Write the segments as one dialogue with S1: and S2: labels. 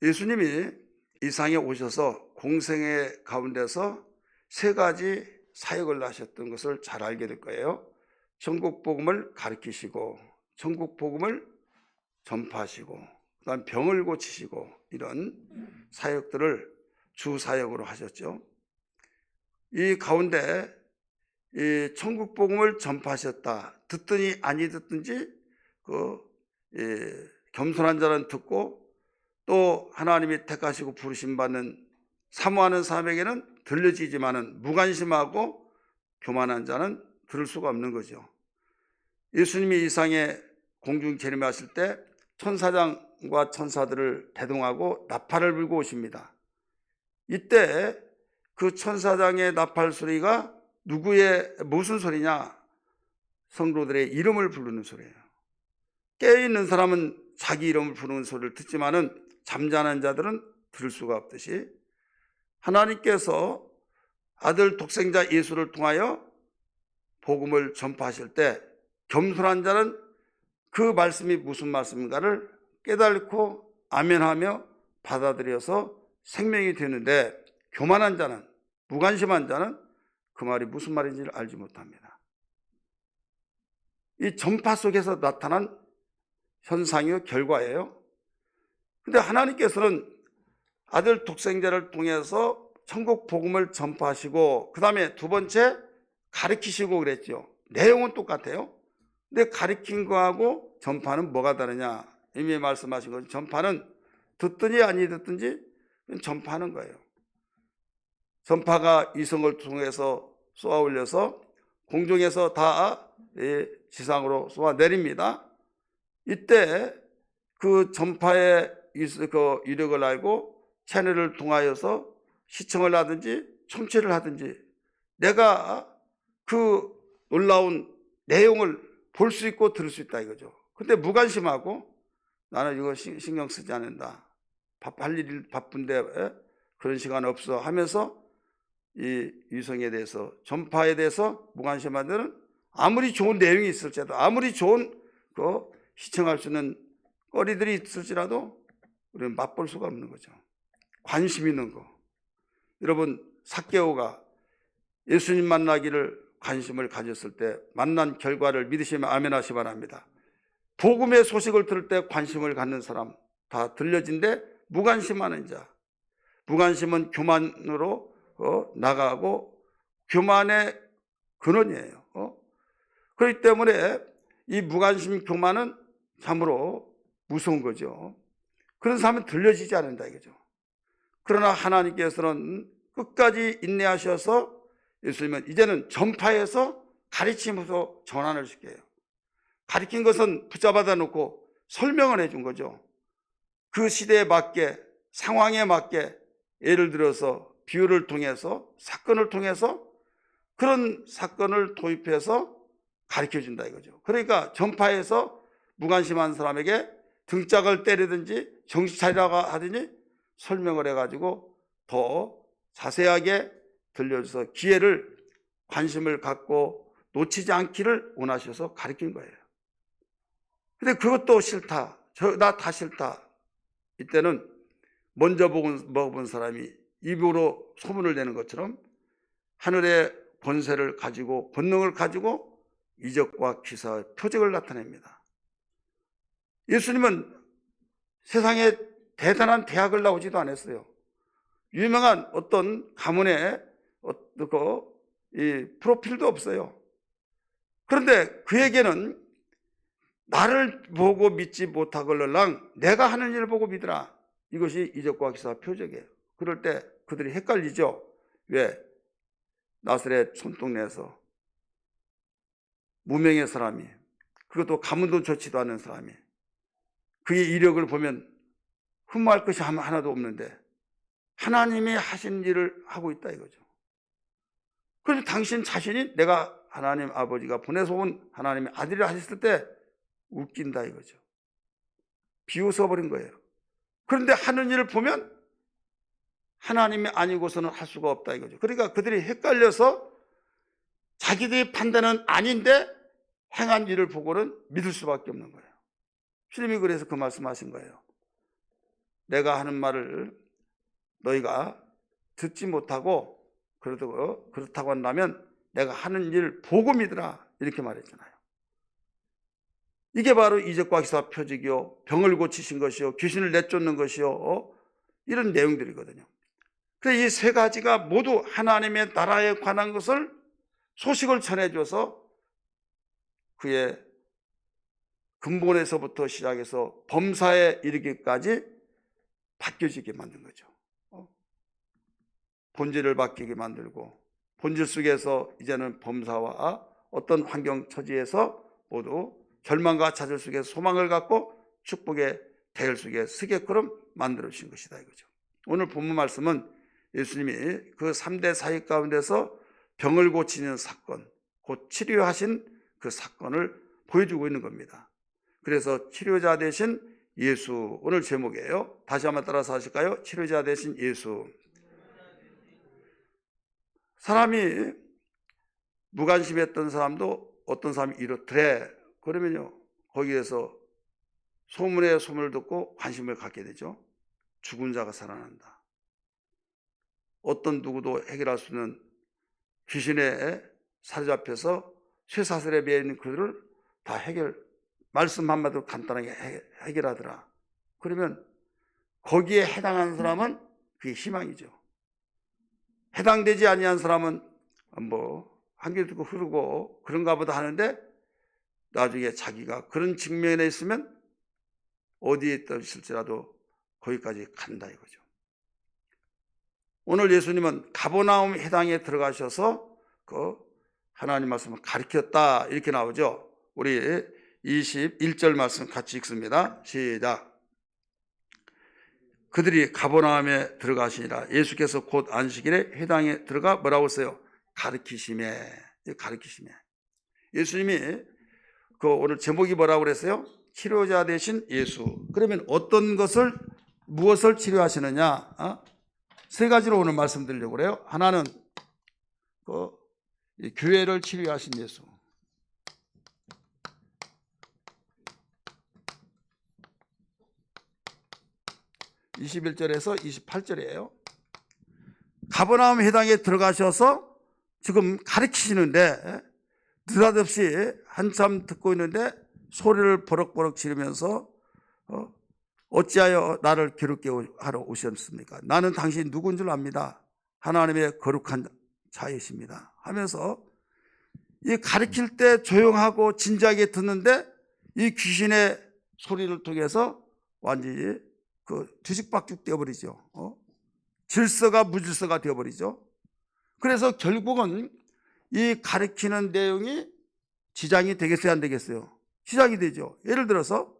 S1: 예수님이 이 세상에 오셔서 공생의 가운데서 세 가지 사역을 하셨던 것을 잘 알게 될 거예요. 천국 복음을 가르치시고, 천국 복음을 전파하시고, 그다음 병을 고치시고, 이런 사역들을 주 사역으로 하셨죠. 이 가운데 이 천국 복음을 전파하셨다. 듣더니 아니 듣든지 겸손한 자는 듣고, 또 하나님이 택하시고 부르심 받는 사모하는 사람에게는 들려지지만은 무관심하고 교만한 자는 들을 수가 없는 거죠. 예수님이 이 세상에 공중 재림하실 때 천사장과 천사들을 대동하고 나팔을 불고 오십니다. 이때 그 천사장의 나팔 소리가 무슨 소리냐? 성도들의 이름을 부르는 소리예요. 깨어있는 사람은 자기 이름을 부르는 소리를 듣지만은 잠자는 자들은 들을 수가 없듯이 하나님께서 아들 독생자 예수를 통하여 복음을 전파하실 때 겸손한 자는 그 말씀이 무슨 말씀인가를 깨닫고 아멘하며 받아들여서 생명이 되는데, 교만한 자는, 무관심한 자는 그 말이 무슨 말인지를 알지 못합니다. 이 전파 속에서 나타난 현상의 결과예요. 근데 하나님께서는 아들 독생자를 통해서 천국 복음을 전파하시고, 그 다음에 두 번째 가르치시고 그랬죠. 내용은 똑같아요. 근데 가르친 거하고 전파는 뭐가 다르냐? 이미 말씀하신 거죠. 전파는 듣든지 아니 듣든지 전파하는 거예요. 전파가 이성을 통해서 쏘아 올려서 공중에서 다 지상으로 쏘아 내립니다. 이때 그 전파의 이력을 알고 채널을 통하여서 시청을 하든지 청취를 하든지 내가 그 놀라운 내용을 볼 수 있고 들을 수 있다 이거죠. 근데 무관심하고 나는 이거 신경 쓰지 않는다, 할 일이 바쁜데 그런 시간 없어 하면서 이 유성에 대해서, 전파에 대해서 무관심한 데는 아무리 좋은 내용이 있을지라도, 아무리 좋은 시청할 수 있는 거리들이 있을지라도 우리는 맛볼 수가 없는 거죠. 관심 있는 거. 여러분, 삭개오가 예수님 만나기를 관심을 가졌을 때 만난 결과를 믿으시면 아멘 하시 바랍니다. 복음의 소식을 들을 때 관심을 갖는 사람 다 들려진데, 무관심하는 자, 무관심은 교만으로 나가고 교만의 근원이에요. 그렇기 때문에 이 무관심 교만은 참으로 무서운 거죠. 그런 사람은 들려지지 않는다 이거죠. 그러나 하나님께서는 끝까지 인내하셔서 예수님은 이제는 전파해서 가르치면서 전환을 시켜요. 가르친 것은 붙잡아다 놓고 설명을 해준 거죠. 그 시대에 맞게, 상황에 맞게, 예를 들어서 비유를 통해서, 사건을 통해서 그런 사건을 도입해서 가르쳐준다 이거죠. 그러니까 전파해서 무관심한 사람에게 등짝을 때리든지 정신 차리라고 하더니 설명을 해가지고 더 자세하게 들려줘서 기회를, 관심을 갖고 놓치지 않기를 원하셔서 가르친 거예요. 근데 그것도 싫다, 나 다 싫다. 이때는 먼저 먹어본 사람이 입으로 소문을 내는 것처럼 하늘의 권세를 가지고, 권능을 가지고 이적과 기사의 표적을 나타냅니다. 예수님은 세상에 대단한 대학을 나오지도 않았어요. 유명한 어떤 가문의 이 프로필도 없어요. 그런데 그에게는 나를 보고 믿지 못하걸랑 내가 하는 일을 보고 믿으라, 이것이 이적과 기사 표적이에요. 그럴 때 그들이 헷갈리죠. 왜? 나사렛 손동네에서 무명의 사람이, 그것도 가문도 좋지도 않은 사람이 그의 이력을 보면 흠모할 것이 하나도 없는데 하나님이 하신 일을 하고 있다 이거죠. 그래서 당신 자신이 내가 하나님 아버지가 보내서 온 하나님의 아들이라 하셨을 때 웃긴다 이거죠. 비웃어버린 거예요. 그런데 하는 일을 보면 하나님이 아니고서는 할 수가 없다 이거죠. 그러니까 그들이 헷갈려서 자기들의 판단은 아닌데 행한 일을 보고는 믿을 수밖에 없는 거예요. 주님이 그래서 그 말씀하신 거예요. 내가 하는 말을 너희가 듣지 못하고 그렇다고 한다면 내가 하는 일 보고 믿으라, 이렇게 말했잖아요. 이게 바로 이적과 기사 표적이요, 병을 고치신 것이요, 귀신을 내쫓는 것이요, 이런 내용들이거든요. 그래서 이 세 가지가 모두 하나님의 나라에 관한 것을 소식을 전해줘서 그의 근본에서부터 시작해서 범사에 이르기까지 바뀌어지게 만든 거죠. 본질을 바뀌게 만들고, 본질 속에서 이제는 범사와 어떤 환경 처지에서 모두 절망과 좌절 속에서 소망을 갖고 축복의 대열 속에 서게끔 만들어 주신 것이다 이거죠. 오늘 본문 말씀은 예수님이 그 3대 사역 가운데서 병을 고치는 사건, 곧 치료하신 그 사건을 보여주고 있는 겁니다. 그래서 치료자 되신 예수, 오늘 제목이에요. 다시 한번 따라서 하실까요? 치료자 되신 예수. 사람이 무관심했던 사람도 어떤 사람이 이렇더래, 그러면요, 거기에서 소문에 소문을 듣고 관심을 갖게 되죠. 죽은 자가 살아난다. 어떤 누구도 해결할 수 있는 귀신에 사로잡혀서 쇠사슬에 매여 있는 그들을 다 말씀 한마디로 간단하게 해결하더라. 그러면 거기에 해당하는 사람은 그게 희망이죠. 해당되지 아니한 사람은 한 귀 듣고 흐르고 그런가 보다 하는데, 나중에 자기가 그런 직면에 있으면 어디에 있을지라도 거기까지 간다 이거죠. 오늘 예수님은 가버나움 회당에 들어가셔서 그 하나님 말씀을 가르쳤다, 이렇게 나오죠. 우리 21절 말씀 같이 읽습니다. 시작. 그들이 가버나움에 들어가시니라. 예수께서 곧 안식일에 회당에 들어가 뭐라고 했어요? 가르치시매. 예수님이 오늘 제목이 뭐라고 그랬어요? 치료자 되신 예수. 그러면 무엇을 치료하시느냐? 세 가지로 오늘 말씀드리려고 그래요. 하나는 교회를 치료하신 예수. 21절에서 28절이에요. 가버나움 회당에 들어가셔서 지금 가르치시는데, 느닷없이 한참 듣고 있는데 소리를 버럭버럭 지르면서 어찌하여 나를 괴롭게 하러 오셨습니까? 나는 당신 누군 줄 압니다. 하나님의 거룩한 자이십니다 하면서, 이 가르칠 때 조용하고 진지하게 듣는데 이 귀신의 소리를 통해서 완전히 뒤죽박죽 되어버리죠. 질서가 무질서가 되어버리죠. 그래서 결국은 이 가르치는 내용이 지장이 되겠어요, 안 되겠어요? 지장이 되죠. 예를 들어서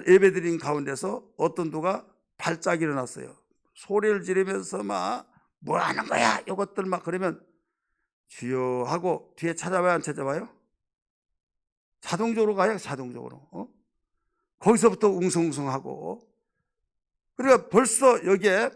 S1: 예배드린 가운데서 어떤 누가 발작이 일어났어요. 소리를 지르면서 뭐 하는 거야 이것들 그러면 주여 하고 뒤에 찾아봐요, 안 찾아봐요? 자동적으로 가요. 자동적으로. 거기서부터 웅성웅성하고. 그러니까 벌써 여기에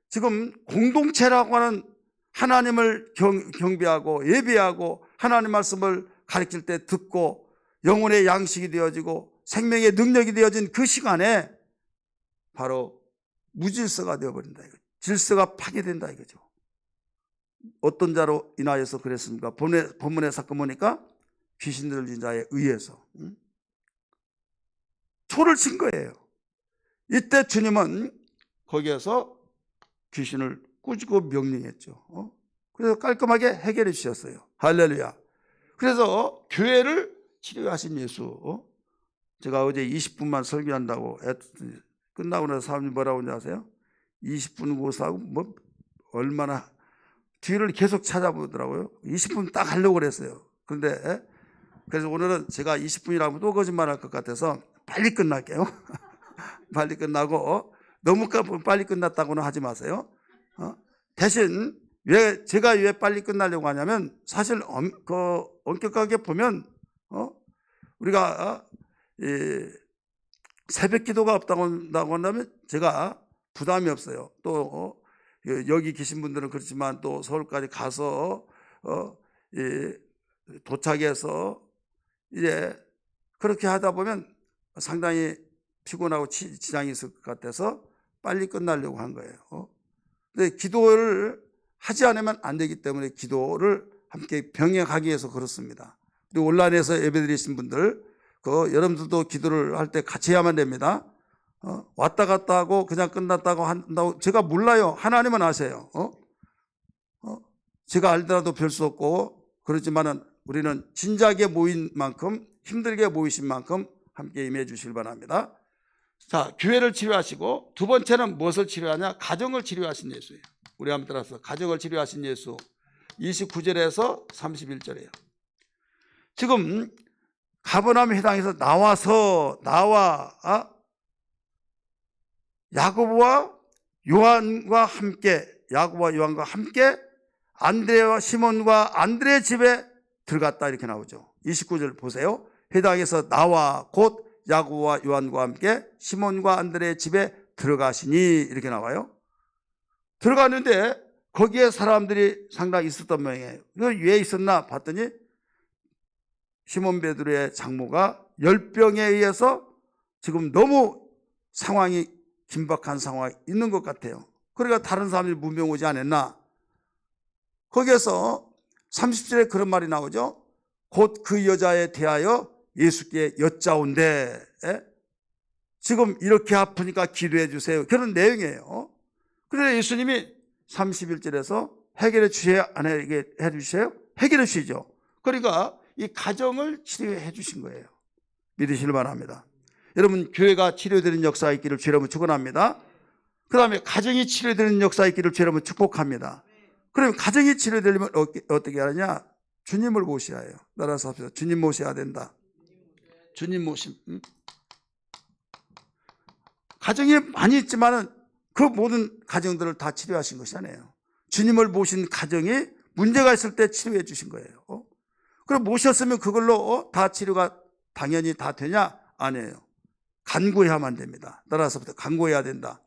S1: 지금 공동체라고 하는, 하나님을 경배하고 예배하고 하나님 말씀을 가르칠 때 듣고 영혼의 양식이 되어지고 생명의 능력이 되어진 그 시간에 바로 무질서가 되어버린다 이거죠. 질서가 파괴된다 이거죠. 어떤 자로 인하여서 그랬습니까? 본문의 사건 보니까 귀신 들린 자에 의해서 초를 친 거예요. 이때 주님은 거기에서 귀신을 꾸짖고 명령했죠. 그래서 깔끔하게 해결해 주셨어요. 할렐루야. 그래서 교회를 치료하신 예수. 제가 어제 20분만 설교한다고 끝나고 나서 사람들이 뭐라고 하는지 아세요? 20분 고사하고 얼마나 뒤를 계속 찾아보더라고요. 20분 딱 하려고 그랬어요. 그런데 그래서 오늘은 제가 20분이라고 또 거짓말할 것 같아서 빨리 끝날게요. 빨리 끝나고, 너무 빨리 끝났다고는 하지 마세요. 대신 제가 왜 빨리 끝나려고 하냐면, 사실 엄격하게 보면 우리가 새벽 기도가 없다고 한다면 제가 부담이 없어요. 또 여기 계신 분들은 그렇지만 또 서울까지 가서 도착해서 이제 그렇게 하다 보면 상당히 피곤하고 지장이 있을 것 같아서 빨리 끝나려고 한 거예요. 근데 기도를 하지 않으면 안 되기 때문에 기도를 함께 병행하기 위해서 그렇습니다. 그리고 온라인에서 예배드리신 분들, 여러분들도 기도를 할 때 같이 해야만 됩니다. 왔다 갔다 하고 그냥 끝났다고 한다고 제가 몰라요. 하나님은 아세요. 제가 알더라도 별 수 없고, 그렇지만은 우리는 진작에 모인 만큼, 힘들게 모이신 만큼 함께 임해 주시길 바랍니다. 자, 교회를 치료하시고, 두 번째는 무엇을 치료하냐? 가정을 치료하신 예수예요. 우리 한번 따라서 가정을 치료하신 예수. 29절에서 31절이에요. 지금 가버나움 회당에서 나와 야고보와 요한과 함께 안드레와 시몬과 안드레 집에 들어갔다, 이렇게 나오죠. 29절 보세요. 회당에서 나와 곧 야고보와 요한과 함께 시몬과 안드레 집에 들어가시니, 이렇게 나와요. 들어갔는데 거기에 사람들이 상당히 있었던 모양이에요. 왜 있었나 봤더니 시몬 베드로의 장모가 열병에 의해서 지금 너무 상황이 긴박한 상황이 있는 것 같아요. 그러니까 다른 사람들이 문병 오지 않았나. 거기에서 30절에 그런 말이 나오죠. 곧 그 여자에 대하여 예수께 여짜온대, 지금 이렇게 아프니까 기도해 주세요, 그런 내용이에요. 그래서 예수님이 31절에서 해결해 주세요, 안 해결해 주세요? 해결해 주시죠. 그러니까 이 가정을 치료해 주신 거예요. 믿으시길 바랍니다. 여러분, 교회가 치료되는 역사가 있기를 주의 이름으로 축원합니다. 그 다음에 가정이 치료되는 역사가 있기를 주의 이름으로 축복합니다. 그러면 가정이 치료되려면 어떻게 하느냐? 주님을 모셔야 해요. 따라서 합시다. 주님 모셔야 된다. 주님 모심. 가정이 많이 있지만은 그 모든 가정들을 다 치료하신 것이 아니에요. 주님을 모신 가정이 문제가 있을 때 치료해 주신 거예요. 그럼 모셨으면 그걸로 다 치료가 당연히 다 되냐? 아니에요. 간구해야만 됩니다. 따라서부터 간구해야 된다.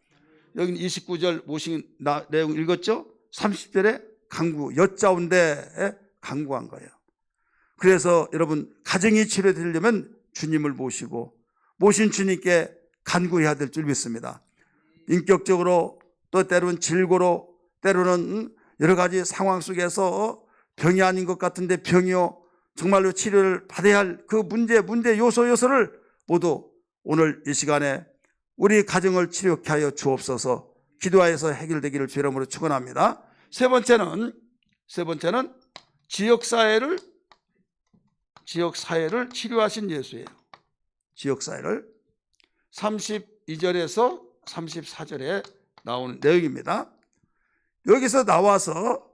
S1: 여기 29절 모신 내용 읽었죠? 30절에 간구, 여짜온데 간구한 거예요. 그래서 여러분, 가정이 치료되려면 주님을 모시고 모신 주님께 간구해야 될 줄 믿습니다. 인격적으로, 또 때로는 질고로, 때로는 여러 가지 상황 속에서 병이 아닌 것 같은데 병이요, 정말로 치료를 받아야 할 그 문제 요소를 모두 오늘 이 시간에 우리 가정을 치료케 하여 주옵소서. 기도하여서 해결되기를 주의 이름으로 축원합니다. 세 번째는 지역사회를 치료하신 예수예요. 지역사회를 32절에서 34절에 나오는 내용입니다. 여기서 나와서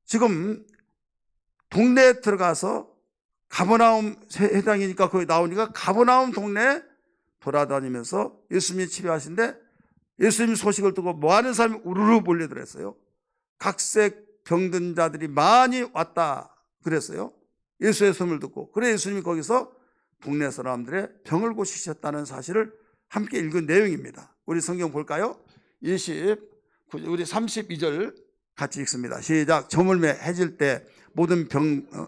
S1: 지금 동네에 들어가서 가버나움 회당이니까 거기 나오니까 가버나움 동네에 돌아다니면서 예수님이 치료하신데, 예수님 소식을 듣고 뭐하는 사람이 우르르 몰려들었어요. 각색 병든 자들이 많이 왔다 그랬어요. 예수의 소문을 듣고. 그래 예수님이 거기서 동네 사람들의 병을 고치셨다는 사실을 함께 읽은 내용입니다. 우리 성경 볼까요? 우리 32절 같이 읽습니다. 시작. 저물매 해질 때 모든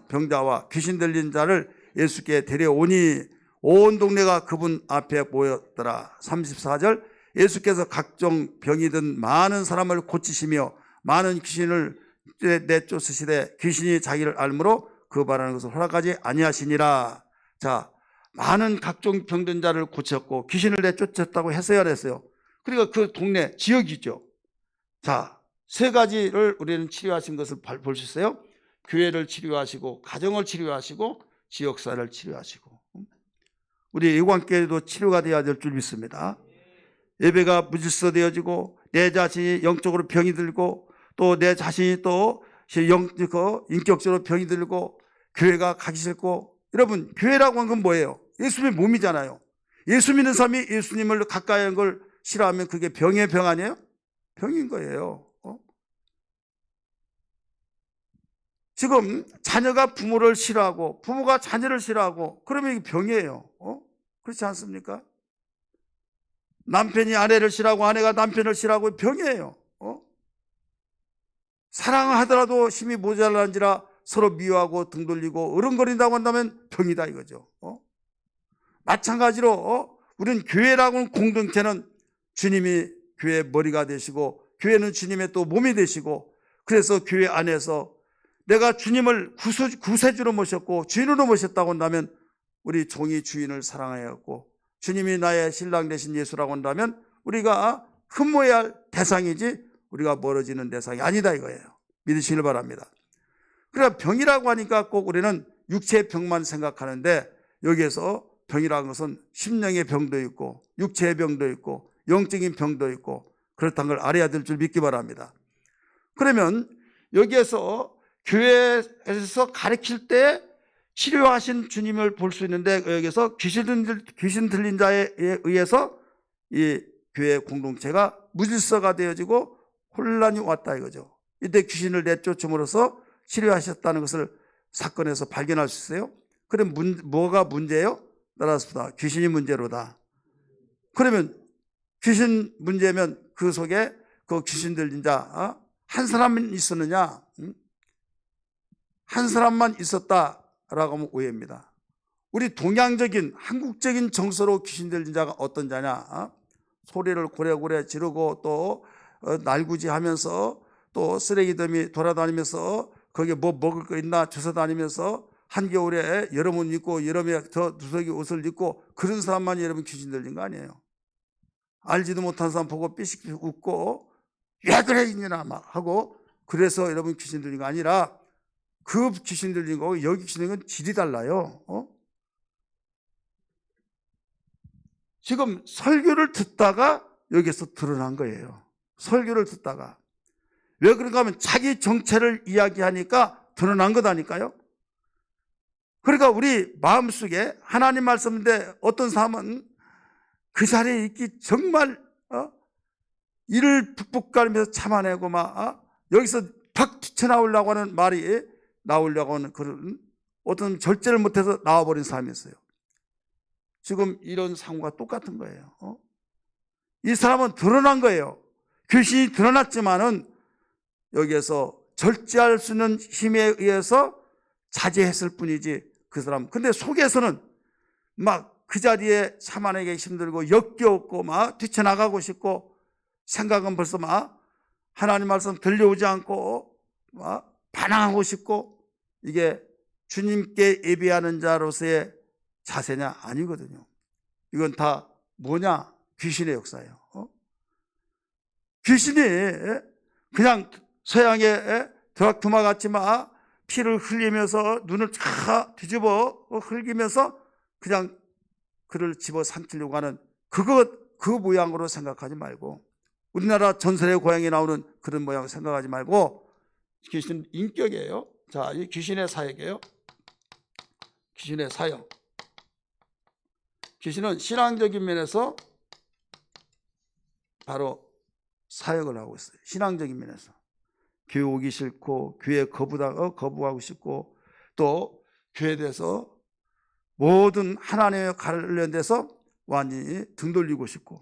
S1: 병자와 귀신 들린 자를 예수께 데려오니 온 동네가 그분 앞에 모였더라. 34절. 예수께서 각종 병이 든 많은 사람을 고치시며 많은 귀신을 내쫓으시되 귀신이 자기를 알므로 그 바라는 것을 허락하지 아니하시니라. 자, 많은 각종 병든 자를 고쳤고 귀신을 내쫓았다고 했어야 했어요. 그러니까 그 동네 지역이죠. 자, 세 가지를 우리는 치료하신 것을 볼 수 있어요. 교회를 치료하시고, 가정을 치료하시고, 지역사회를 치료하시고. 우리 예관교회도 치료가 되어야 될 줄 믿습니다. 예배가 무질서되어지고 내 자신이 영적으로 병이 들고 또 내 자신이 또 인격적으로 병이 들고 교회가 가기 싫고. 여러분, 교회라고 하는 건 뭐예요? 예수님의 몸이잖아요. 예수 믿는 사람이 예수님을 가까이 하는 걸 싫어하면 그게 병의 병 아니에요? 병인 거예요. 지금 자녀가 부모를 싫어하고 부모가 자녀를 싫어하고 그러면 이게 병이에요. 그렇지 않습니까? 남편이 아내를 싫어하고 아내가 남편을 싫어하고 병이에요. 사랑하더라도 힘이 모자란지라 서로 미워하고 등 돌리고 어른거린다고 한다면 병이다 이거죠. 마찬가지로 우리는 교회라고 하는 공동체는 주님이 교회의 머리가 되시고 교회는 주님의 또 몸이 되시고, 그래서 교회 안에서 내가 주님을 구세주로 모셨고 주인으로 모셨다고 한다면 우리 종이 주인을 사랑하였고 주님이 나의 신랑 되신 예수라고 한다면 우리가 흠모해야 할 대상이지 우리가 멀어지는 대상이 아니다 이거예요. 믿으시길 바랍니다. 그러나 병이라고 하니까 꼭 우리는 육체의 병만 생각하는데, 여기에서 병이라는 것은 심령의 병도 있고 육체의 병도 있고 영적인 병도 있고 그렇다는 걸 알아야 될 줄 믿기 바랍니다. 그러면 여기에서 교회에서 가르칠 때 치료하신 주님을 볼 수 있는데, 여기서 귀신 들린 자에 의해서 이 교회 공동체가 무질서가 되어지고 혼란이 왔다 이거죠. 이때 귀신을 내쫓음으로써 치료하셨다는 것을 사건에서 발견할 수 있어요. 그럼 뭐가 문제예요? 따라서 귀신이 문제로다. 그러면 귀신 문제면 그 속에 그 귀신 들린 자 한 사람만 있었느냐? 한 사람만 있었다라고 하면 오해입니다. 우리 동양적인 한국적인 정서로 귀신 들린 자가 어떤 자냐? 소리를 고래고래 지르고 또 날구지하면서 또 쓰레기 더미 돌아다니면서 거기에 뭐 먹을 거 있나 주워다니면서 한겨울에 여름 옷 입고 여름에 더 누더기 옷을 입고 그런 사람만이 여러분 귀신 들린 거 아니에요. 알지도 못한 사람 보고 삐씩 웃고 왜 그래 이년아 막 하고 그래서 여러분 귀신 들린 거 아니라, 그 귀신 들린 거고 여기 귀신 들린 건 질이 달라요. 지금 설교를 듣다가 여기서 드러난 거예요. 설교를 듣다가. 왜 그런가 하면 자기 정체를 이야기하니까 드러난 거다니까요. 그러니까 우리 마음속에 하나님 말씀인데 어떤 사람은 그 자리에 있기 정말 이를 북북 가리면서 참아내고 막 여기서 팍 튀쳐나오려고 하는 말이 나오려고 하는 그런 어떤 절제를 못해서 나와버린 사람이 있어요. 지금 이런 상황과 똑같은 거예요. 이 사람은 드러난 거예요. 귀신이 드러났지만은 여기에서 절제할 수 있는 힘에 의해서 자제했을 뿐이지 그 사람. 근데 속에서는 막 그 자리에 참아내기 힘들고 역겨웠고 막 뛰쳐나가고 싶고, 생각은 벌써 막 하나님 말씀 들려오지 않고 막 반항하고 싶고, 이게 주님께 예배하는 자로서의 자세냐? 아니거든요. 이건 다 뭐냐? 귀신의 역사예요. 귀신이 그냥 서양의 드라큘라 같이 막 피를 흘리면서 눈을 쫙 뒤집어 흘리면서 그냥 그를 집어삼키려고 하는 그 모양으로 생각하지 말고, 우리나라 전설의 고향에 나오는 그런 모양으로 생각하지 말고, 귀신은 인격이에요. 자, 이 귀신의 사역이에요. 귀신의 사역. 귀신은 신앙적인 면에서 바로 사역을 하고 있어요. 신앙적인 면에서. 교회 오기 싫고 교회 거부하고 싶고, 또 교회에 대해서 모든 하나님에 관련돼서 완전히 등 돌리고 싶고,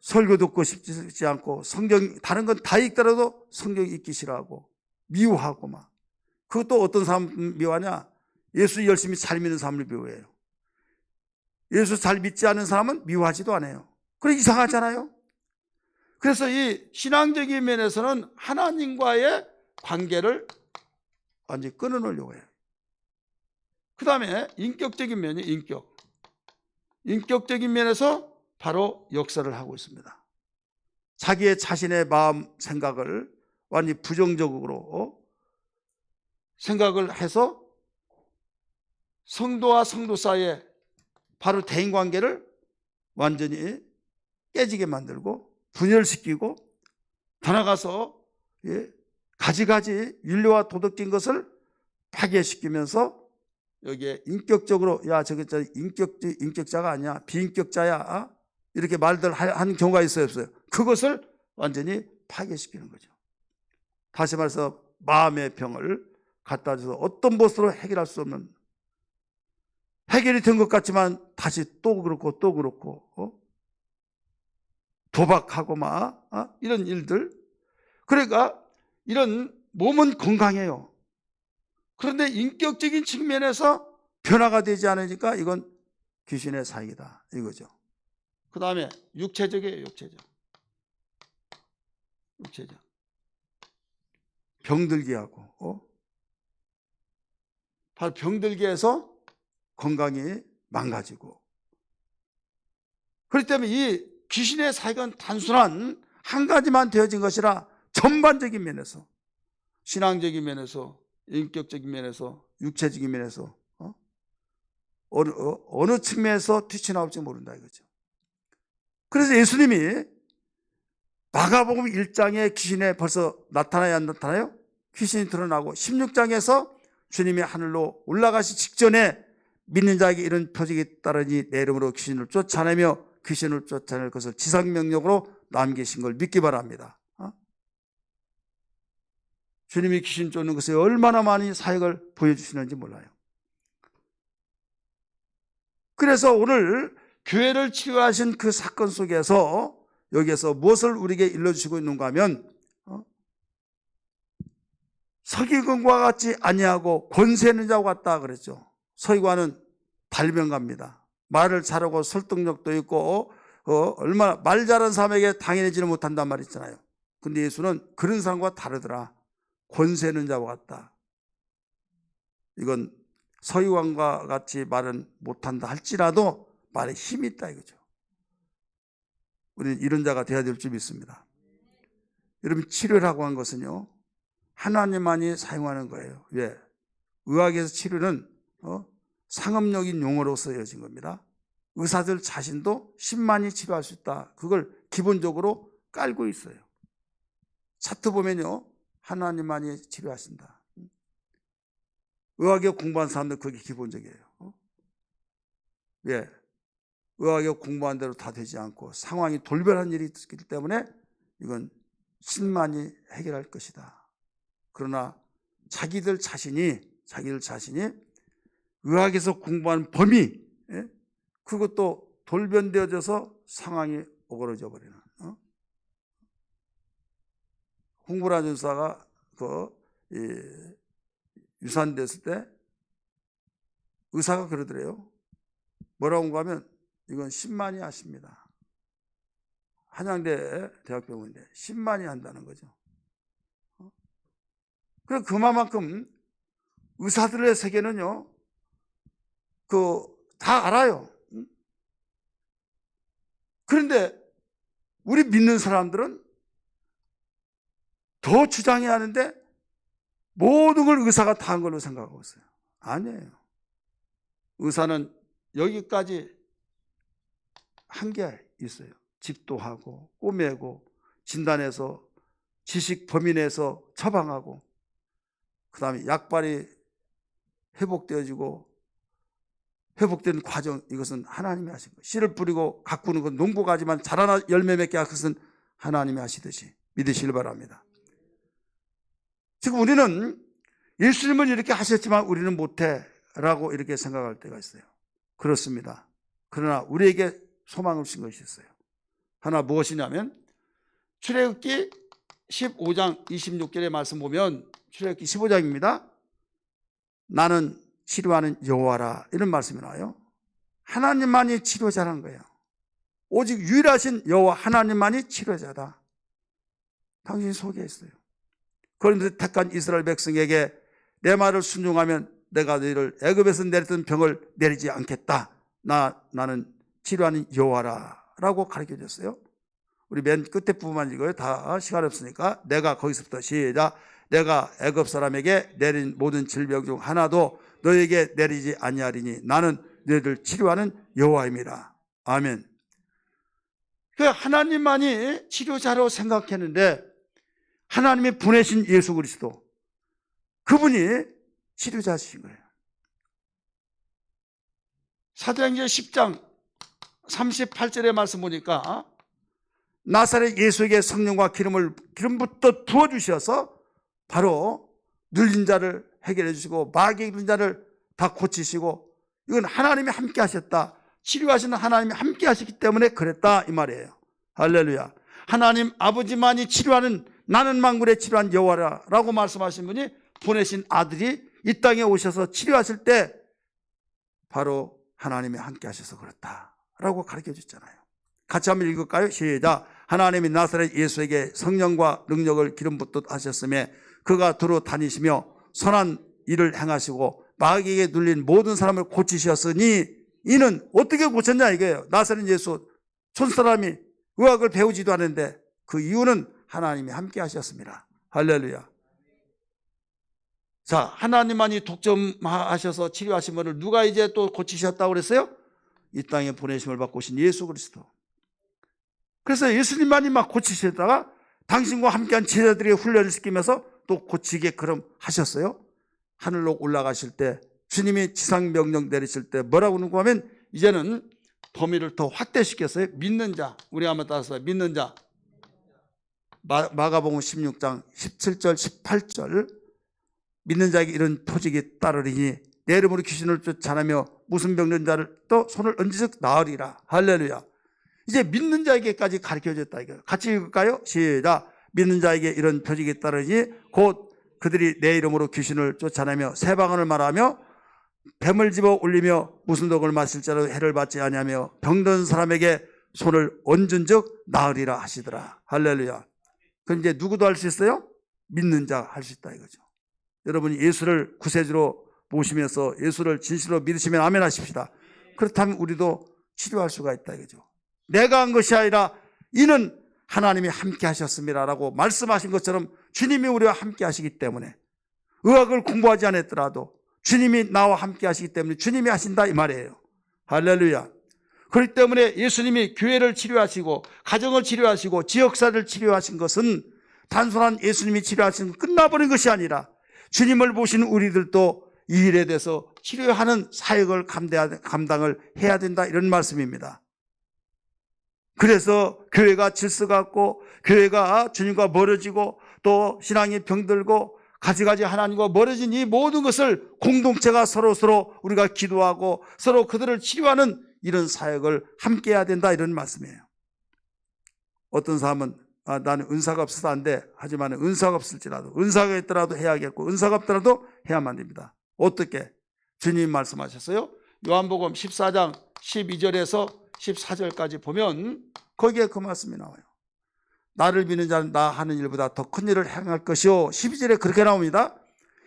S1: 설교 듣고 싶지 않고, 성경 다른 건 다 읽더라도 성경 읽기 싫어하고 미워하고 막. 그것도 어떤 사람 미워하냐? 예수 열심히 잘 믿는 사람을 미워해요. 예수 잘 믿지 않는 사람은 미워하지도 않아요. 그래 이상하잖아요. 그래서 이 신앙적인 면에서는 하나님과의 관계를 완전히 끊어놓으려고 해요. 그 다음에 인격적인 면이 인격적인 면에서 바로 역사를 하고 있습니다. 자신의 마음 생각을 완전히 부정적으로 생각을 해서 성도와 성도 사이에 바로 대인관계를 완전히 깨지게 만들고 분열시키고, 더 나아가서 가지가지 윤리와 도덕적인 것을 파괴시키면서 여기에 인격적으로 저게 인격자가 아니야, 비인격자야, 이렇게 말들 하는 경우가 있어요, 없어요? 그것을 완전히 파괴시키는 거죠. 다시 말해서 마음의 병을 갖다 줘서 어떤 것으로 해결할 수 없는, 해결이 된 것 같지만 다시 또 그렇고 또 그렇고 도박하고 막 이런 일들. 그러니까 이런 몸은 건강해요. 그런데 인격적인 측면에서 변화가 되지 않으니까 이건 귀신의 사역이다 이거죠. 그 다음에 육체적이에요. 육체적. 병들게 하고 바로 병들게 해서 건강이 망가지고. 그렇기 때문에 이 귀신의 사역은 단순한 한 가지만 되어진 것이라 전반적인 면에서, 신앙적인 면에서, 인격적인 면에서, 육체적인 면에서 어느 측면에서 튀쳐나올지 모른다 이거죠. 그래서 예수님이 마가복음 1장에 귀신에 벌써 나타나야 안 나타나요? 귀신이 드러나고 16장에서 주님이 하늘로 올라가시 직전에 믿는 자에게 이런 표적이 따르니 내 이름으로 귀신을 쫓아내며 귀신을 쫓아낼 것을 지상명령으로 남기신 걸 믿기 바랍니다. 주님이 귀신 쫓는 것에 얼마나 많이 사역을 보여주시는지 몰라요. 그래서 오늘 교회를 치유하신 그 사건 속에서 여기에서 무엇을 우리에게 일러주시고 있는가 하면 서기관과 같지 아니하고 권세 있는 자와 같다 그랬죠. 서기관은 발명가입니다. 말을 잘하고 설득력도 있고 얼마나 말 잘하는 사람에게 당연해지는 못한단 말 있잖아요. 근데 예수는 그런 사람과 다르더라. 권세 있는 자와 같다. 이건 서기관과 같이 말은 못한다 할지라도 말에 힘이 있다 이거죠. 우리는 이런 자가 되어야 될 줄 믿습니다. 여러분, 치료라고 한 것은요, 하나님만이 사용하는 거예요. 왜? 의학에서 치료는 상업적인 용어로 쓰여진 겁니다. 의사들 자신도 신만이 치료할 수 있다. 그걸 기본적으로 깔고 있어요. 차트 보면요, 하나님만이 치료하신다. 의학에 공부한 사람들 그게 기본적이에요. 왜? 의학에 공부한 대로 다 되지 않고 상황이 돌변한 일이 있기 때문에 이건 신만이 해결할 것이다. 그러나 자기들 자신이 의학에서 공부한 범위, 그것도 돌변되어져서 상황이 오그러져 버리는. 홍보라 전사가 유산됐을 때 의사가 그러더래요. 뭐라고 하면 이건 신만이 하십니다. 한양대 대학병원인데 신만이 한다는 거죠. 그래서 그만큼 의사들의 세계는요, 다 알아요. 그런데 우리 믿는 사람들은 더 주장해야 하는데 모든 걸 의사가 다 한 걸로 생각하고 있어요. 아니에요. 의사는 여기까지 한계 있어요. 집도하고 꼬매고 진단해서 지식 범위 내에서 처방하고 그 다음에 약발이 회복되어지고 회복된 과정, 이것은 하나님이 하신 거예요. 씨를 뿌리고 가꾸는 건 농부가 하지만 자라나 열매 맺게 할 것은 하나님이 하시듯이 믿으시길 바랍니다. 지금 우리는 예수님은 이렇게 하셨지만 우리는 못해 라고 이렇게 생각할 때가 있어요. 그렇습니다. 그러나 우리에게 소망을 주신 것이 있어요. 하나 무엇이냐면 출애굽기 15장 26절의 말씀 보면 출애굽기 15장입니다. 나는 치료하는 여호와라, 이런 말씀이 나와요. 하나님만이 치료자라는 거예요. 오직 유일하신 여호와 하나님만이 치료자다. 당신이 소개했어요. 그런데 택한 이스라엘 백성에게 내 말을 순종하면 내가 너희를 애굽에서 내렸던 병을 내리지 않겠다. 나는 치료하는 여호와라 라고 가르쳐 줬어요. 우리 맨 끝에 부분만 읽어요. 다 시간 없으니까. 내가 거기서부터 시작. 내가 애굽 사람에게 내린 모든 질병 중 하나도 너에게 내리지 아니하리니 나는 너희를 치료하는 여호와입니다. 아멘. 그 하나님만이 치료자로 생각했는데 하나님이 보내신 예수 그리스도, 그분이 치료자이신 거예요. 사도행전 10장 38절의 말씀 보니까 나사렛 예수에게 성령과 기름부터 부어주셔서 바로 눌린 자를 해결해 주시고 마귀 있는 자를 다 고치시고, 이건 하나님이 함께 하셨다. 치료하시는 하나님이 함께 하시기 때문에 그랬다 이 말이에요. 할렐루야. 하나님 아버지만이 치료하는, 나는 만군의 치료한 여호와라 라고 말씀하신 분이 보내신 아들이 이 땅에 오셔서 치료하실 때 바로 하나님이 함께 하셔서 그렇다라고 가르쳐 줬잖아요. 같이 한번 읽을까요? 시작. 하나님이 나사렛 예수에게 성령과 능력을 기름 붓듯 하셨으며 그가 두루 다니시며 선한 일을 행하시고 마귀에게 눌린 모든 사람을 고치셨으니 이는 어떻게 고쳤냐 이거예요. 나사렛 예수 촌사람이 의학을 배우지도 않는데 그 이유는 하나님이 함께 하셨습니다. 할렐루야. 자, 하나님만이 독점하셔서 치료하신 분을 누가 이제 또 고치셨다고 그랬어요? 이 땅에 보내심을 받고 오신 예수 그리스도. 그래서 예수님만이 막 고치시다가 당신과 함께한 제자들이 훈련을 시키면서 또 고치게끔 하셨어요. 하늘로 올라가실 때 주님이 지상명령 내리실 때 뭐라고 하는가 하면 이제는 범위를 더 확대시켰어요. 믿는 자, 우리 한번 따라서 믿는 자. 마가복음 16장 17절 18절 믿는 자에게 이런 표적이 따르리니 내 이름으로 귀신을 쫓아내며 무슨 병든 자를 또 손을 얹으즉 나으리라. 할렐루야. 이제 믿는 자에게까지 가르쳐줬다 이거예요. 같이 읽을까요? 시작. 믿는 자에게 이런 표적이 따르니 곧 그들이 내 이름으로 귀신을 쫓아내며 새 방언을 말하며 뱀을 집어 올리며 무슨 독을 마실지라도 해를 받지 아니하며 병든 사람에게 손을 얹은 즉 나으리라 하시더라. 할렐루야. 그럼 이제 누구도 할 수 있어요? 믿는 자 할 수 있다 이거죠. 여러분이 예수를 구세주로 모시면서 예수를 진실로 믿으시면 아멘 하십시다. 그렇다면 우리도 치료할 수가 있다 이거죠. 내가 한 것이 아니라 이는 하나님이 함께 하셨습니다라고 말씀하신 것처럼 주님이 우리와 함께 하시기 때문에 의학을 공부하지 않았더라도 주님이 나와 함께 하시기 때문에 주님이 하신다 이 말이에요. 할렐루야. 그렇기 때문에 예수님이 교회를 치료하시고 가정을 치료하시고 지역사를 치료하신 것은 단순한 예수님이 치료하신 끝나버린 것이 아니라 주님을 보신 우리들도 이 일에 대해서 치료하는 사역을 감당을 해야 된다 이런 말씀입니다. 그래서 교회가 질서가 없고 교회가 주님과 멀어지고 또 신앙이 병들고 가지가지 하나님과 멀어진 이 모든 것을 공동체가 서로 우리가 기도하고 서로 그들을 치료하는 이런 사역을 함께 해야 된다 이런 말씀이에요. 어떤 사람은 나는 은사가 없어서 안 돼. 하지만 은사가 없을지라도 은사가 있더라도 해야겠고 은사가 없더라도 해야만 됩니다. 어떻게? 주님 말씀하셨어요. 요한복음 14장 12절에서 14절까지 보면 거기에 그 말씀이 나와요. 나를 믿는 자는 나 하는 일보다 더 큰 일을 행할 것이요. 12절에 그렇게 나옵니다.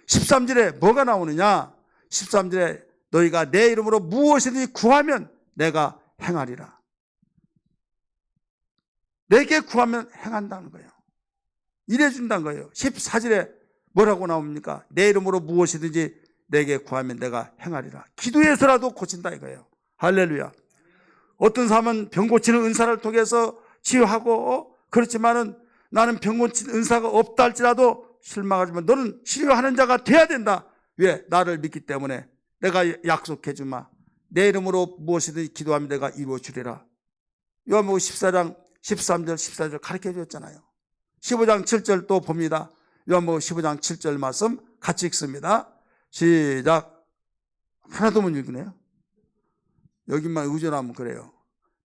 S1: 13절에 뭐가 나오느냐? 13절에 너희가 내 이름으로 무엇이든지 구하면 내가 행하리라. 내게 구하면 행한다는 거예요. 일해준다는 거예요. 14절에 뭐라고 나옵니까? 내 이름으로 무엇이든지 내게 구하면 내가 행하리라. 기도해서라도 고친다 이거예요. 할렐루야. 어떤 사람은 병 고치는 은사를 통해서 치유하고 그렇지만은 나는 병 고치는 은사가 없다 할지라도 실망하지만 너는 치료하는 자가 돼야 된다. 왜? 나를 믿기 때문에 내가 약속해 주마. 내 이름으로 무엇이든지 기도하면 내가 이루어 주리라. 요한복음 14장 13절 14절 가르쳐 줬잖아요. 15장 7절 또 봅니다. 요한복음 15장 7절 말씀 같이 읽습니다. 시작. 하나도 못 읽네요. 여기만 의존하면 그래요.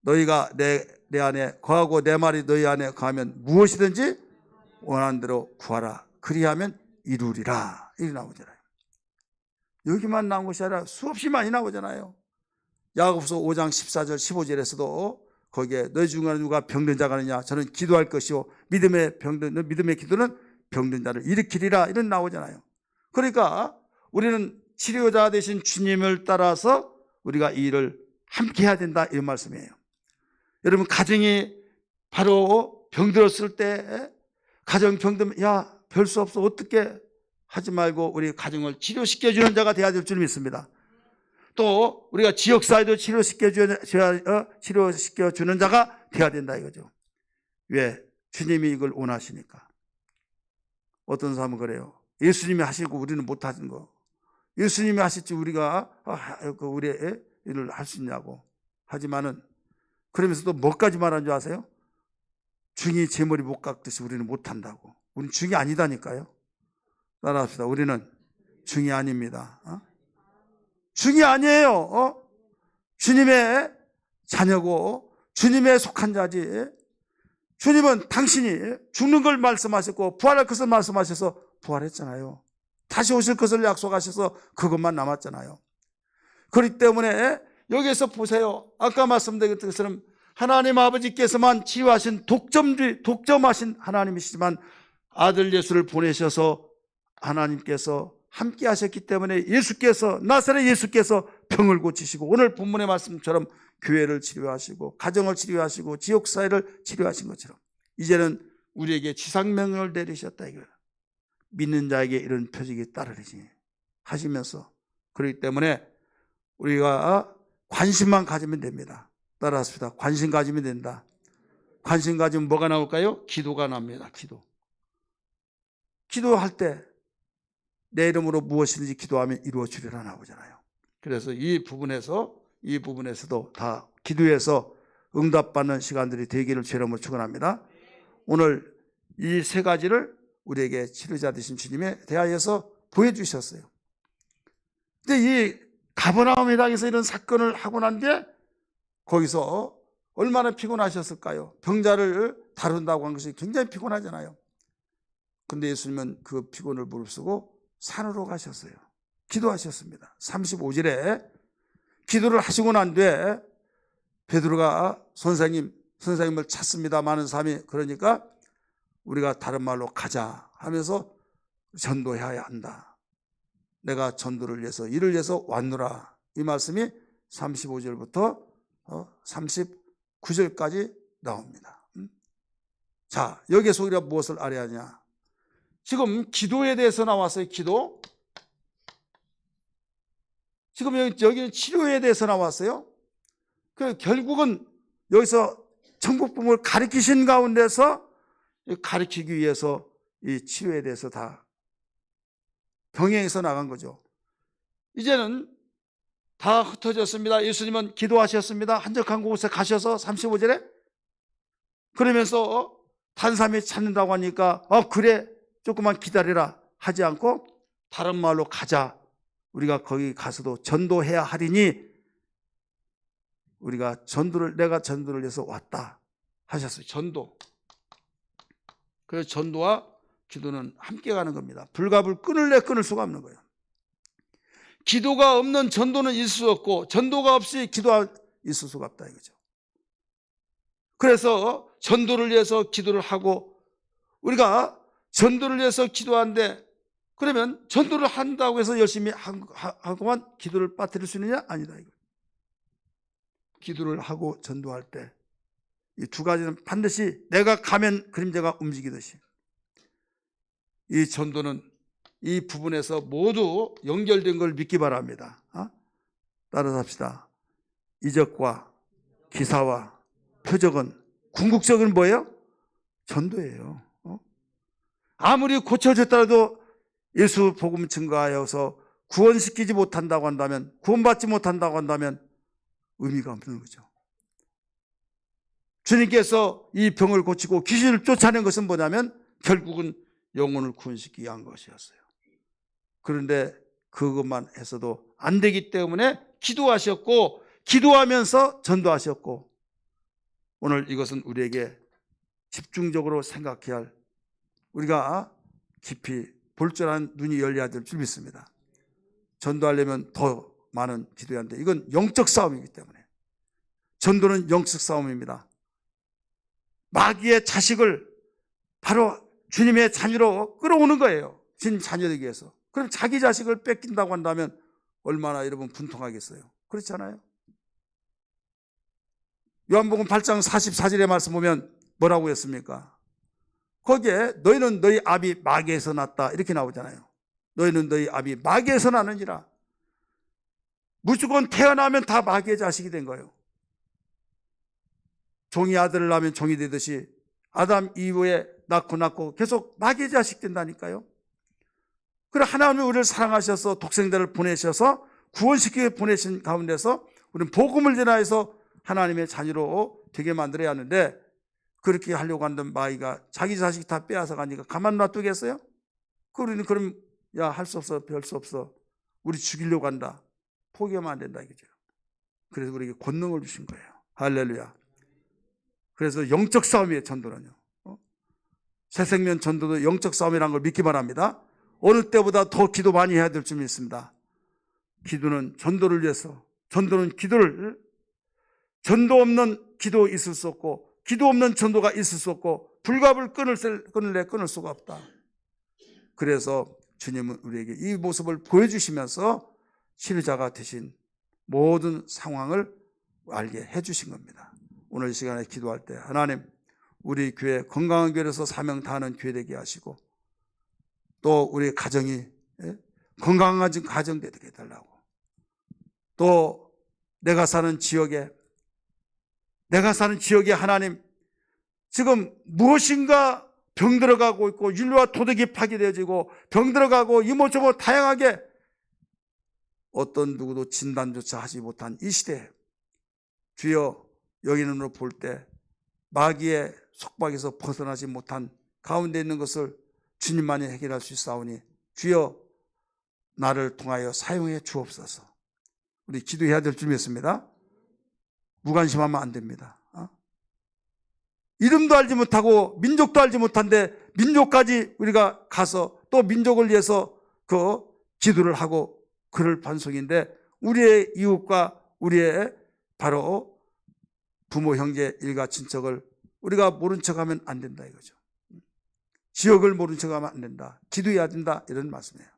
S1: 너희가 내 안에 거하고 내 말이 너희 안에 거하면 무엇이든지 원하는 대로 구하라. 그리하면 이루리라. 이렇게 나오잖아요. 여기만 나온 것이 아니라 수없이 많이 나오잖아요. 야고보서 5장 14절 15절에서도 거기에 너희 중에 누가 병든 자가 있느냐 저는 기도할 것이요 믿음의 기도는 병든 자를 일으키리라 이런 나오잖아요. 그러니까 우리는 치료자 되신 주님을 따라서 우리가 이 일을 함께 해야 된다 이런 말씀이에요. 여러분 가정이 바로 병들었을 때 가정 병들면 야 별 수 없어 어떻게 하지 말고 우리 가정을 치료시켜주는 자가 되어야 될 줄 믿습니다. 또 우리가 지역사회도 치료시켜주는 자가 되어야 된다 이거죠. 왜? 주님이 이걸 원하시니까. 어떤 사람은 그래요. 예수님이 하시고 우리는 못하는 거. 예수님이 하실지 우리가 우리의 일을 할 수 있냐고. 하지만은 그러면서도 뭐까지 말하는 줄 아세요? 중이 제 머리 못 깎듯이 우리는 못한다고. 우리는 중이 아니다니까요. 따라합시다. 우리는 중이 아닙니다. 중이 아니에요. 주님의 자녀고 주님의 속한 자지. 주님은 당신이 죽는 걸 말씀하셨고 부활할 것을 말씀하셔서 부활했잖아요. 다시 오실 것을 약속하셔서 그것만 남았잖아요. 그렇기 때문에 여기에서 보세요. 아까 말씀드린 것처럼 하나님 아버지께서만 치유하신 독점하신 하나님이시지만 아들 예수를 보내셔서 하나님께서 함께 하셨기 때문에 나사렛 예수께서 병을 고치시고 오늘 본문의 말씀처럼 교회를 치료하시고 가정을 치료하시고 지역사회를 치료하신 것처럼 이제는 우리에게 지상명령을 내리셨다 이거예요. 믿는 자에게 이런 표적이 따르리지 하시면서, 그렇기 때문에 우리가 관심만 가지면 됩니다. 따라합시다. 관심 가지면 된다. 관심 가지면 뭐가 나올까요? 기도가 납니다. 기도할 때 내 이름으로 무엇이든지 기도하면 이루어 주리라 나오잖아요. 그래서 이 부분에서도 다 기도해서 응답받는 시간들이 되기를 주의 이름으로 축원합니다. 오늘 이 세 가지를 우리에게 치료자 되신 주님에 대하여서 보여주셨어요. 근데 이 가버나움 회당에서 이런 사건을 하고 난 뒤에 거기서 얼마나 피곤하셨을까요? 병자를 다룬다고 한 것이 굉장히 피곤하잖아요. 근데 예수님은 그 피곤을 무릅쓰고 산으로 가셨어요. 기도하셨습니다. 35절에 기도를 하시고 난 뒤에 베드로가 선생님을 찾습니다. 많은 사람이. 그러니까 우리가 다른 말로 가자 하면서 전도해야 한다. 내가 전도를 위해서 이를 위해서 왔노라. 이 말씀이 35절부터 39절까지 나옵니다. 자, 여기에서 우리가 무엇을 알아야 하냐? 지금 기도에 대해서 나왔어요. 기도. 지금 여기는 치료에 대해서 나왔어요. 결국은 여기서 천국복음을 가르치신 가운데서 가르치기 위해서 이 치료에 대해서 다 병행해서 나간 거죠. 이제는 다 흩어졌습니다. 예수님은 기도하셨습니다. 한적한 곳에 가셔서 35절에 그러면서 탄삼이 찾는다고 하니까 그래 조금만 기다리라 하지 않고 다른 말로 가자. 우리가 거기 가서도 전도해야 하리니 내가 전도를 위해서 왔다 하셨어요. 전도. 그래서 전도와 기도는 함께 가는 겁니다. 불갑을 끊을 수가 없는 거예요. 기도가 없는 전도는 있을 수 없고 전도가 없이 기도가 있을 수가 없다 이거죠. 그래서 전도를 위해서 기도를 하고 우리가 전도를 위해서 기도하는데 그러면 전도를 한다고 해서 열심히 하고만 기도를 빠뜨릴 수 있느냐? 아니다 이거. 기도를 하고 전도할 때 이 두 가지는 반드시 내가 가면 그림자가 움직이듯이 이 전도는 이 부분에서 모두 연결된 걸 믿기 바랍니다. 따라서 합시다. 이적과 기사와 표적은 궁극적인 뭐예요? 전도예요. 아무리 고쳐졌더라도 예수 복음 증거하여서 구원시키지 못한다고 한다면, 구원받지 못한다고 한다면 의미가 없는 거죠. 주님께서 이 병을 고치고 귀신을 쫓아낸 것은 뭐냐면 결국은 영혼을 구원시키기 위한 것이었어요. 그런데 그것만 해서도 안 되기 때문에 기도하셨고 기도하면서 전도하셨고 오늘 이것은 우리에게 집중적으로 생각해야 할 우리가 깊이 볼 줄 아는 눈이 열려야 될 줄 믿습니다. 전도하려면 더 많은 기도해야 하는데 이건 영적 싸움이기 때문에 전도는 영적 싸움입니다. 마귀의 자식을 바로 주님의 자녀로 끌어오는 거예요. 주님 자녀 되기 위해서. 그럼 자기 자식을 뺏긴다고 한다면 얼마나 여러분 분통하겠어요. 그렇잖아요. 요한복음 8장 44절의 말씀 보면 뭐라고 했습니까? 거기에 너희는 너희 아비 마귀에서 났다 이렇게 나오잖아요. 너희는 너희 아비 마귀에서 나느니라. 무조건 태어나면 다 마귀의 자식이 된 거예요. 종이 아들을 낳으면 종이 되듯이 아담 이후에 낳고 계속 마귀의 자식 된다니까요. 그래 하나님이 우리를 사랑하셔서 독생자를 보내셔서 구원시키게 보내신 가운데서 우리는 복음을 전하여서 하나님의 자녀로 되게 만들어야 하는데 그렇게 하려고 한다면 마귀가 자기 자식 다 빼앗아 가니까 가만 놔두겠어요? 우리는 그럼 야 할 수 없어 별 수 없어 우리 죽이려고 한다 포기하면 안 된다 이거죠. 그래서 우리에게 권능을 주신 거예요. 할렐루야. 그래서 영적 싸움이에요. 전도는요. 새생명 전도도 영적 싸움이라는 걸 믿기 바랍니다. 어느 때보다 더 기도 많이 해야 될 줄 믿습니다. 기도는 전도를 위해서 전도는 전도 없는 기도 있을 수 없고, 기도 없는 전도가 있을 수 없고, 불갑을 끊을 수가 없다. 그래서 주님은 우리에게 이 모습을 보여주시면서 치료자가 되신 모든 상황을 알게 해주신 겁니다. 오늘 이 시간에 기도할 때 하나님, 우리 교회 건강한 교회에서 사명 다하는 교회 되게 하시고, 또 우리 가정이 건강한 가정 되게 해달라고, 또 내가 사는 지역에 하나님, 지금 무엇인가 병들어가고 있고, 윤리와 도덕이 파괴되어지고 병들어가고 이모저모 다양하게 어떤 누구도 진단조차 하지 못한 이 시대에 주여, 여기 눈으로 볼 때 마귀의 속박에서 벗어나지 못한 가운데 있는 것을 주님만이 해결할 수 있사오니 주여, 나를 통하여 사용해 주옵소서. 우리 기도해야 될 줄 믿습니다. 무관심하면 안 됩니다. 이름도 알지 못하고 민족도 알지 못한데 민족까지 우리가 가서 또 민족을 위해서 그 기도를 하고 그럴 반송인데, 우리의 이웃과 우리의 바로 부모, 형제, 일가, 친척을 우리가 모른 척하면 안 된다 이거죠. 지역을 모른 척하면 안 된다. 기도해야 된다, 이런 말씀이에요.